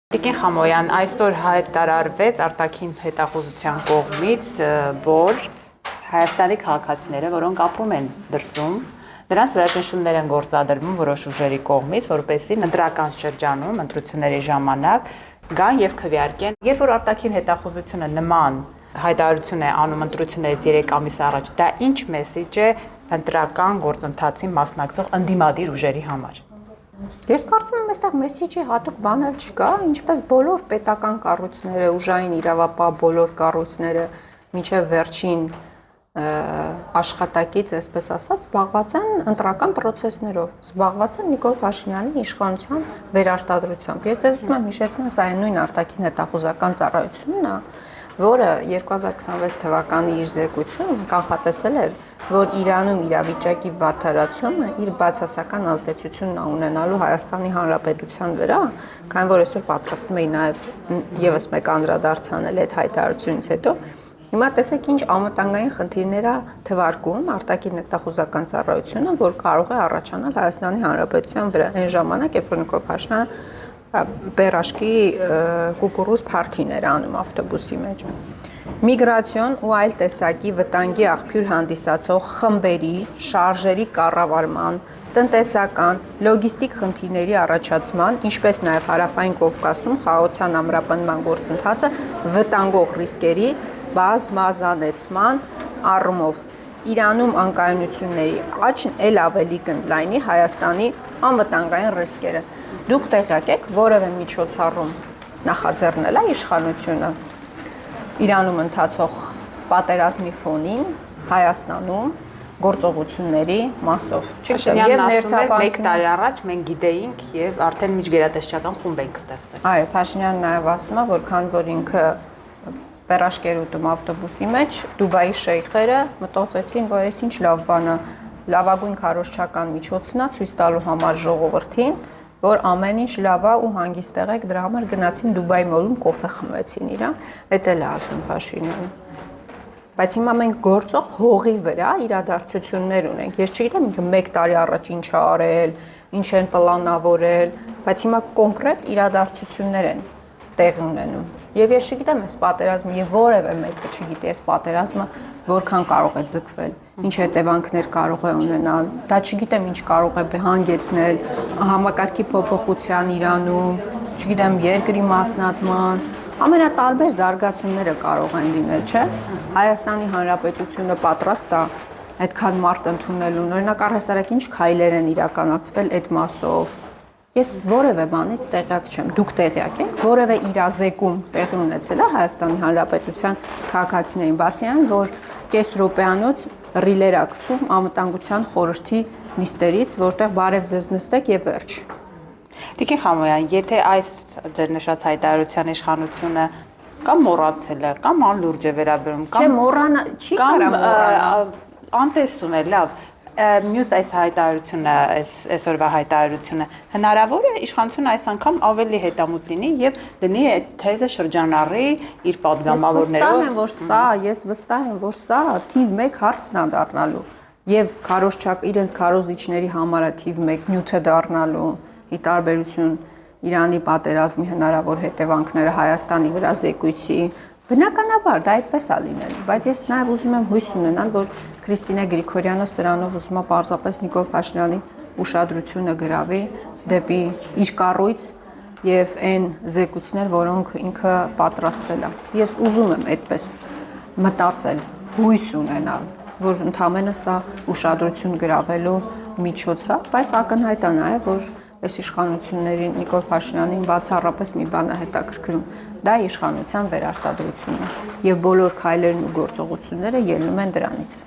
Տիկին Խամոյան, այսօր հայտարարվեց արտաքին հետախուզության կողմից, որ Հայաստանի քաղաքացիները, որոնք ապրում են դրսում, նրանց վերաճնշումներ են գործադրվում որոշ ուժերի կողմից, որպեսզի ընտրական շրջանում, ընտրությունների ժամանակ գան եւ քվեարկեն։ Երբ որ արտաքին հետախուզությունը նման հայտարարություն է անում ընտրություններից 3 ամիս առաջ, դա ինչ մեսեջ է ընտրական գործընթացին մասնակցող ընդդիմադիր ուժերի համար։ Ես կարծում եմ, այստեղ մեսեջի հատուկ բան էլ չկա, ինչպես բոլոր պետական կառույցները, ուժային իրավապահ բոլոր կառույցները մինչև վերջին աշխատակից, այսպես ասած, զբաղված են ընտրական process-ներով, զբաղված են Նիկոլ Փաշինյանի իշխանության վերարտադրությամբ։ Ես ձեզ ուզում եմ հիշեցնել, սա այն նույն արտաքին հետախուզական ծառայությունն է, որը 2026 թվականի իր զեկույցում կանխատեսել էր, որ Իրանում իրավիճակի վատթարացումը իր բացասական ազդեցությունն ունենալու Հայաստանի Հանրապետության վրա, քանի որ այսօր պատրաստում էի նաև եւս մեկ անդրադարձ անել այդ հայտարարությունից հետո, հիմա տեսեք ինչ անվտանգային խնդիրներ է թվարկում արտաքին հետախուզական ծառայությունը, որ կարող է առաջանալ Հայաստանի Հանրապետության վրա այն ժամանակ, երբ որ Նիկոլ Փաշինյանը Պերաշկի կուկուռուզ փարթիներ անում ավտոբուսի մեջ։ Միգրացիոն ու այլ տեսակի վտանգի աղբյուր հանդիսացող խմբերի, շարժերի կառավարման, տնտեսական, լոգիստիկ խնդիրների առաջացման, ինչպես նաև Հարավային Կովկասում խաղաղության ամրապնդման գործընթացը վտանգող ռիսկերի բազմազանեցման առումով Իրանում անկայունությունների աճն էլ ավելի կընդլայնի Հայաստանի անվտանգային ռիսկերը։ Դուք տեղյակ եք, որևէ միջոցառում նախաձեռնել է իշխանությունը Իրանում ընթացող պատերազմի ֆոնին Հայաստանում գործողությունների մասով։ Փաշինյանն ասում էր 1 տարի առաջ մենք գիտեինք եւ արդեն միջգերատեսչական խումբ ենք ստեղծել։ Այո, Փաշինյանն նաև ասում է, որ քան որ ինքը Պերաշկերուտում ավտոբուսի մեջ Դուբայի շեյխերը մտածեցին, որ այս ինչ լավ բան է, լավագույն քարոզչական միջոցն է ցույց տալու համար ժողովրդին, որ ամեն ինչ լավ է ու հանգիստեղ եք, դրա համար գնացին Դուբայի մոլում կոֆե խմեցին իրանք, դա էլ է ասում Փաշինյանը։ Բայց հիմա մենք գործող հողի վրա իրադարձություններ ունենք։ Ես չգիտեմ ինքը 1 տարի առաջ ինչ է արել, ինչ են պլանավորել, բայց հիմա կոնկրետ իրադարձություններ են տեղի ունենում։ Եվ ես չգիտեմ այս պատերազմը եւ որևէ մեկը չգիտի այս պատերազմը որքան կարող է ձգվել, ինչ հետևանքներ կարող է ունենալ, դա չգիտեմ ինչ կարող է հանգեցնել համակարգի փոփոխության Իրանում, չգիտեմ երկրի մասնատման, ամենատարբեր զարգացումները կարող են լինել, չէ՞։ Հայաստանի Հանրապետությունը պատրաստ է այդքան մարդ ընդունելու, օրինակ առհասարակ ինչ քայլեր են իրականացվել այդ մասով։ Ես որևէ բանից տեղյակ չեմ, դուք տեղյակ եք, որևէ իրազեկում տեղի ունեցել է Հայաստանի Հանրապետության քաղաքացիներին, բացի այն, որ կես րոպեանոց ռիլեր ակցում անվտանգության խորհրդի նիստերից, որտեղ բարև ձեզ նստեք եւ վերջ։ Տիկին Խամոյան, եթե այս ձեր նշած հայտարարության իշխանությունը կամ մոռացել է, կամ անլուրջ է վերաբերում, կամ Չէ, մոռանա, չի կարա մոռանալ, անտեսում է, լավ, մյուս այս հայտարարությունը, այսօրվա հայտարարությունը հնարավոր է իշխանությունը այս անգամ ավելի հետամուտ լինի եւ դնի այդ թեզը շրջանառի իր падգամավորներով։ Ես վստահ եմ, որ սա թիվ 1 հարցն է դառնալու եւ իրենց քարոզիչների համար է թիվ 1 նյութը դառնալու՝ ի տարբերություն Իրանի պատերազմի հնարավոր հետևանքները Հայաստանի վրա զեկույցի։ Բնականաբար դա այդպես է լինելու, բայց ես նաև ուզում եմ հույս ունենալ, որ Քրիստինե Գրիգորյանը սրանով ուզում է պարզապես Նիկոլ Փաշինյանի ուշադրությունը գրավի դեպի իր կառույց եւ այն զեկույցներ, որոնք ինքը պատրաստել է։ Ես ուզում եմ այդպես մտածել, հույս ունենալ, որ ընդամենը սա ուշադրություն գրավելու միջոց է, բայց ակնհայտ է նաև, որ այս իշխանություններին Նիկոլ Փաշինյանին բացառապես մի բան է հետաքրքրում, դա իշխանության վերարտադրությունն է եւ բոլոր քայլերն ու գործողությունները ելնում են դրանից։